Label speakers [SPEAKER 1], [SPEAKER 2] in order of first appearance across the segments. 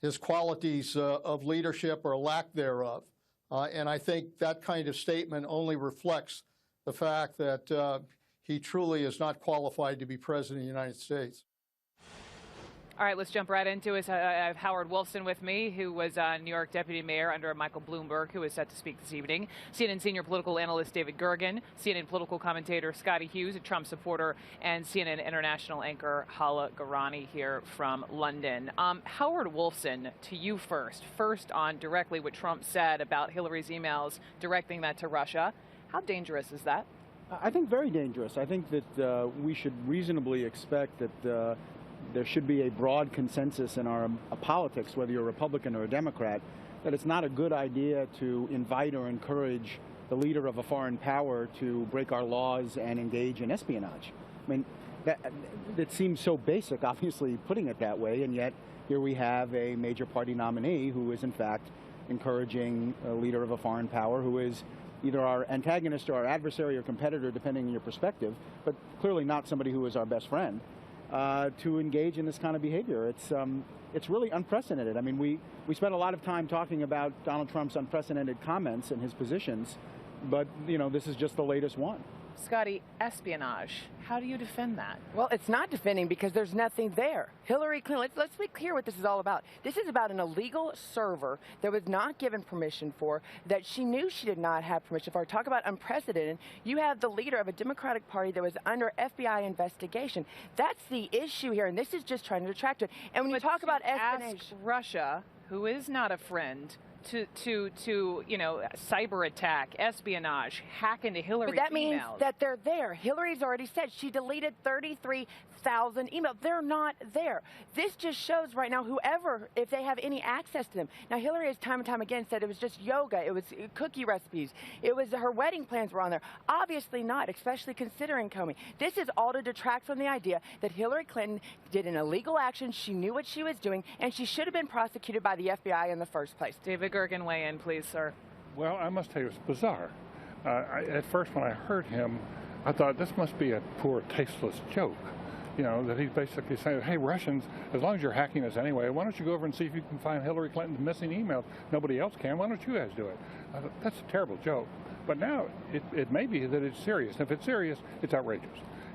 [SPEAKER 1] his qualities of leadership or lack thereof. And I think that kind of statement only reflects the fact that he truly is not qualified to be president of the United States.
[SPEAKER 2] All right, let's jump right into it. I have Howard Wolfson with me, who was New York deputy mayor under Michael Bloomberg, who is set to speak this evening. CNN senior political analyst David Gergen, CNN political commentator Scottie Hughes, a Trump supporter, and CNN international anchor Hala Garani here from London. Howard Wolfson, to you first. First on directly what Trump said about Hillary's emails, directing that to Russia. How dangerous is that?
[SPEAKER 3] I think very dangerous. I think that we should reasonably expect that there should be a broad consensus in our politics, whether you're a Republican or a Democrat, that it's not a good idea to invite or encourage the leader of a foreign power to break our laws and engage in espionage. I mean, that seems so basic, obviously, putting it that way, and yet here we have a major party nominee who is, in fact, encouraging a leader of a foreign power who is either our antagonist or our adversary or competitor, depending on your perspective, but clearly not somebody who is our best friend. To engage in this kind of behavior. It's really unprecedented. I mean, we spent a lot of time talking about Donald Trump's unprecedented comments and his positions, but, you know, this is just the latest one.
[SPEAKER 2] Scottie, espionage. How do you defend that?
[SPEAKER 4] Well, it's not defending because there's nothing there. Hillary Clinton, let's be clear what this is all about. This is about an illegal server that was not given permission for, that she knew she did not have permission for. Talk about unprecedented. You have the leader of a Democratic Party that was under FBI investigation. That's the issue here, and this is just trying to detract to it. And when you talk about espionage,
[SPEAKER 2] ask Russia, who is not a friend, to you know, cyber attack, espionage, hack into Hillary's emails.
[SPEAKER 4] But that means that they're there. Hillary's already said she deleted 33,000 emails. They're not there. This just shows right now whoever, if they have any access to them. Now, Hillary has time and time again said it was just yoga, it was cookie recipes, it was her wedding plans were on there. Obviously not, especially considering Comey. This is all to detract from the idea that Hillary Clinton did an illegal action, she knew what she was doing, and she should have been prosecuted by the FBI in the first place.
[SPEAKER 2] David Gergen, weigh in, please, sir.
[SPEAKER 5] Well, I must tell you, it's bizarre. At first, when I heard him, I thought this must be a poor, tasteless joke. You know, that he's basically saying, hey, Russians, as long as you're hacking us anyway, why don't you go over and see if you can find Hillary Clinton's missing emails? Nobody else can. Why don't you guys do it? I thought, that's a terrible joke. But now it may be that it's serious. And if it's serious, it's outrageous.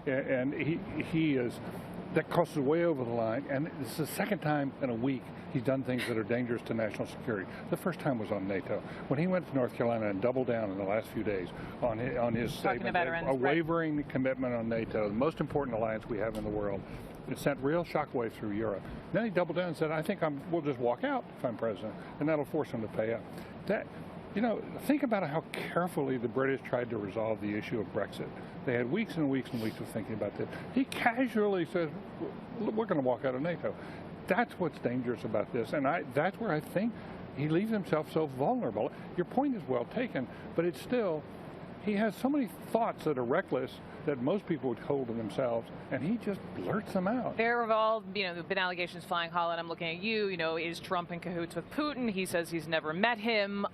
[SPEAKER 5] And he is, that crosses way over the line. And this is the second time in a week he's done things that are dangerous to national security. The first time was on NATO. When he went to North Carolina and doubled down in the last few days on his statement, a wavering commitment on NATO, the most important alliance we have in the world. It sent real shockwaves through Europe. Then he doubled down and said, I think we'll just walk out if I'm president, and that'll force him to pay up. That, you know, think about how carefully the British tried to resolve the issue of Brexit. They had weeks and weeks and weeks of thinking about this. He casually said, we're going to walk out of NATO. That's what's dangerous about this, and that's where I think he leaves himself so vulnerable. Your point is well taken, but it's still, he has so many thoughts that are reckless that most people would hold to themselves, and he just blurts them out.
[SPEAKER 2] There have all, you know, been allegations flying high, and I'm looking at you. You know, is Trump in cahoots with Putin? He says he's never met him.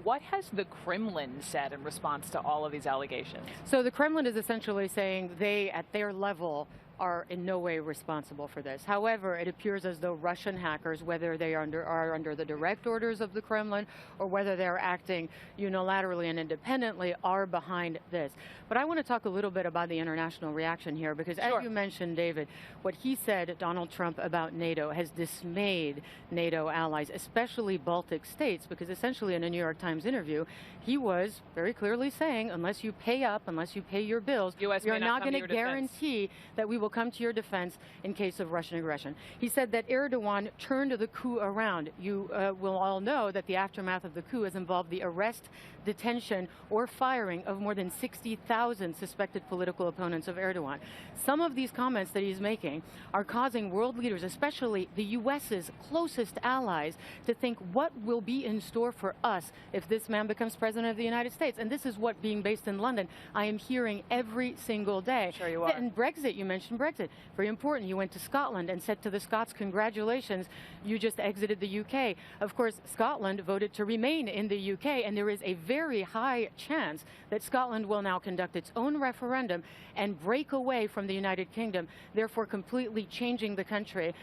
[SPEAKER 2] What has the Kremlin said in response to all of these allegations?
[SPEAKER 6] So the Kremlin is essentially saying they, at their level, are in no way responsible for this. However, it appears as though Russian hackers, whether they are under the direct orders of the Kremlin or whether they're acting unilaterally and independently, are behind this. But I want to talk a little bit about the international reaction here, because as you mentioned, David, what he said, Donald Trump, about NATO has dismayed NATO allies, especially Baltic states, because essentially in a New York Times interview, he was very clearly saying, unless you pay up, unless you pay your bills, you're not going to guarantee that we will come to your defense in case of Russian aggression. He said that Erdogan turned the coup around. You will all know that the aftermath of the coup has involved the arrest, detention, or firing of more than 60,000 suspected political opponents of Erdogan. Some of these comments that he's making are causing world leaders, especially the U.S.'s closest allies, to think what will be in store for us if this man becomes president of the United States. And this is what, being based in London, I am hearing every single day.
[SPEAKER 2] Sure you are.
[SPEAKER 6] And Brexit, you mentioned on Brexit. Very important. He went to Scotland and said to the Scots, congratulations, you just exited the UK. Of course, Scotland voted to remain in the UK, and there is a very high chance that Scotland will now conduct its own referendum and break away from the United Kingdom, therefore completely changing the country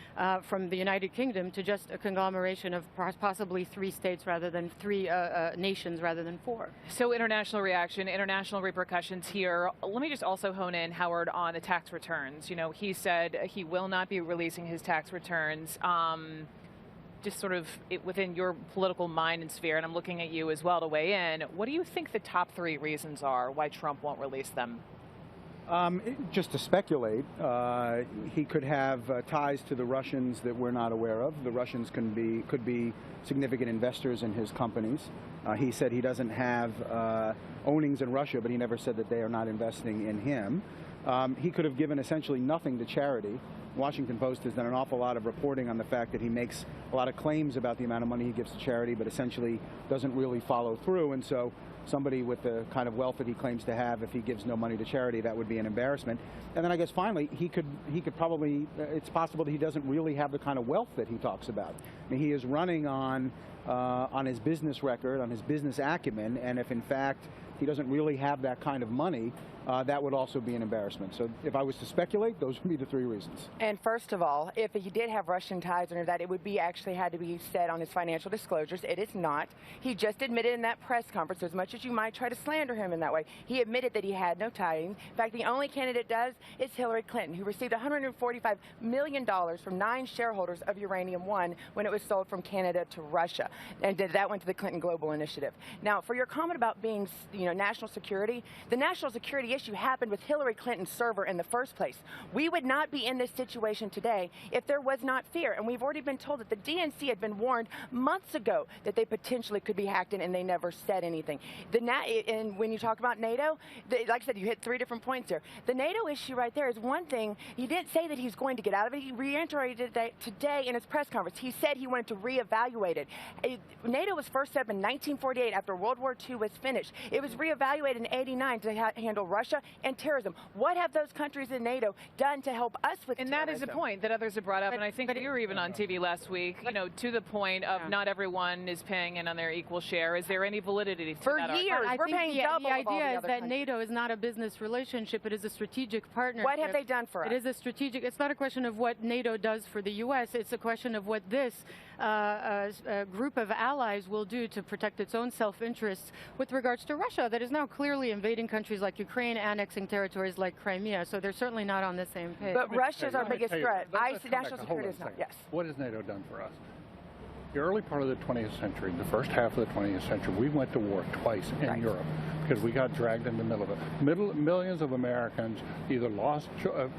[SPEAKER 6] from the United Kingdom to just a conglomeration of possibly 3 states rather than 3 nations rather than 4.
[SPEAKER 2] So international reaction, international repercussions here. Let me just also hone in, Howard, on the tax returns. You know, he said he will not be releasing his tax returns. Just sort of within your political mind and sphere, and I'm looking at you as well to weigh in, what do you think the top 3 reasons are why Trump won't release them?
[SPEAKER 3] Just to speculate, he could have ties to the Russians that we're not aware of. The Russians could be significant investors in his companies. He said he doesn't have ownings in Russia, but he never said that they are not investing in him. He could have given essentially nothing to charity. Washington Post has done an awful lot of reporting on the fact that he makes a lot of claims about the amount of money he gives to charity, but essentially doesn't really follow through. And so somebody with the kind of wealth that he claims to have, if he gives no money to charity, that would be an embarrassment. And then I guess finally, he could probably, it's possible that he doesn't really have the kind of wealth that he talks about. I mean, he is running on his business record, on his business acumen, and if in fact he doesn't really have that kind of money, that would also be an embarrassment. So if I was to speculate, those would be the 3 reasons.
[SPEAKER 4] And first of all, if he did have Russian ties under that, it would be actually had to be said on his financial disclosures. It is not. He just admitted in that press conference, as much as you might try to slander him in that way, he admitted that he had no ties. In fact, the only candidate does is Hillary Clinton, who received $145 million from 9 shareholders of Uranium One when it was sold from Canada to Russia. And that went to the Clinton Global Initiative. Now, for your comment about being, national security, the national security issue happened with Hillary Clinton's server in the first place. We would not be in this situation today if there was not fear. And we've already been told that the DNC had been warned months ago that they potentially could be hacked in, and they never said anything. And when you talk about NATO, like I said, you hit 3 different points there. The NATO issue right there is one thing. He didn't say that he's going to get out of it. He reiterated it today in his press conference. He said he wanted to reevaluate it. NATO was first set up in 1948 after World War II was finished. It was reevaluated in '89 to handle Russia and terrorism. What have those countries in NATO done to help us with terrorism?
[SPEAKER 2] And that is a point that others have brought up, and I think you were even on TV last week, to the point of not everyone is paying in on their equal share. Is there any validity to
[SPEAKER 4] For
[SPEAKER 2] that?
[SPEAKER 4] years, we're paying double
[SPEAKER 6] the
[SPEAKER 4] of all
[SPEAKER 6] idea
[SPEAKER 4] the
[SPEAKER 6] is
[SPEAKER 4] other
[SPEAKER 6] that
[SPEAKER 4] countries.
[SPEAKER 6] NATO is not a business relationship. It is a strategic partnership.
[SPEAKER 4] What have they done for us?
[SPEAKER 6] It is a strategic. It's not a question of what NATO does for the U.S. It's a question of what this group of allies will do to protect its own self-interests with regards to Russia, that is now clearly invading countries like Ukraine, annexing territories like Crimea. So they're certainly not on the same page.
[SPEAKER 4] But Russia's our biggest threat.
[SPEAKER 5] Let's
[SPEAKER 4] National security is not. Yes.
[SPEAKER 5] What has NATO done for us? The early part of the 20th century, the first half of the 20th century, we went to war twice in Europe because we got dragged in the middle of it. Millions of Americans either lost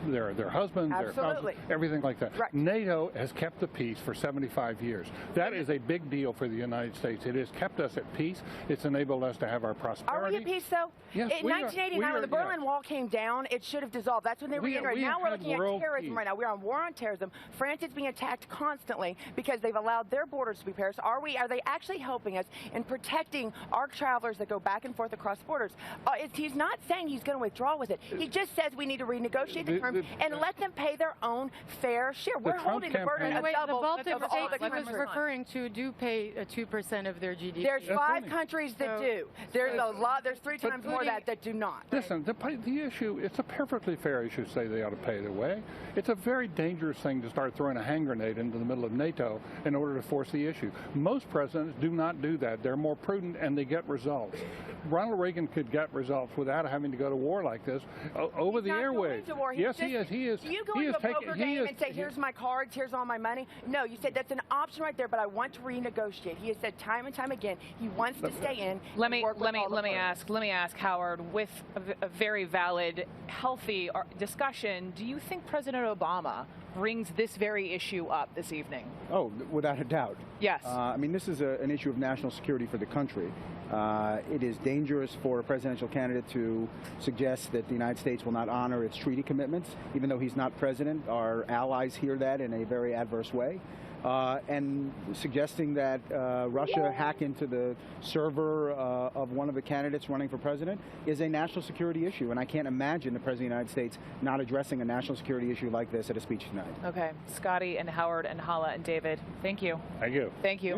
[SPEAKER 5] their husbands, their spouses, everything like that.
[SPEAKER 4] Right.
[SPEAKER 5] NATO has kept the peace for 75 years. That is a big deal for the United States. It has kept us at peace. It's enabled us to have our prosperity.
[SPEAKER 4] Are we at peace, though?
[SPEAKER 5] Yes,
[SPEAKER 4] in 1989, when the Berlin Wall came down, it should have dissolved. That's when they reiterated. Now we're looking at terrorism right now. We're on war on terrorism. France is being attacked constantly because they've allowed their borders to be Paris. Are they actually helping us in protecting our travelers that go back and forth across borders? He's not saying he's going to withdraw with it. He just says we need to renegotiate the terms and let them pay their own fair share. We're holding the burden of double.
[SPEAKER 6] The Baltic states he was referring to do pay 2% of their GDP.
[SPEAKER 4] There's 5 countries that do. There's a lot. There's 3 times more that do not.
[SPEAKER 5] Listen, the issue, it's a perfectly fair issue to say they ought to pay their way. It's a very dangerous thing to start throwing a hand grenade into the middle of NATO in order to force the issue. Most presidents do not do that. They're more prudent and they get results. Ronald Reagan could get results without having to go to war like this over the airwaves. Yes, he is. He is.
[SPEAKER 4] Do you go into a poker game and say, here's my cards, here's all my money? No, you said that's an option right there, but I want to renegotiate. He has said time and time again he wants to stay in.
[SPEAKER 2] Let me ask Howard, with a very valid, healthy discussion, do you think President Obama brings this very issue up this evening?
[SPEAKER 3] Oh, without a doubt.
[SPEAKER 2] Yes.
[SPEAKER 3] I mean, this is an issue of national security for the country. It is dangerous for a presidential candidate to suggest that the United States will not honor its treaty commitments. Even though he's not president, our allies hear that in a very adverse way. and suggesting that Russia hack into the server of one of the candidates running for president is a national security issue. And I can't imagine the President of the United States not addressing a national security issue like this at a speech tonight.
[SPEAKER 2] Okay. Scottie and Howard and Hala and David, thank you.
[SPEAKER 5] Thank you.
[SPEAKER 2] Thank you.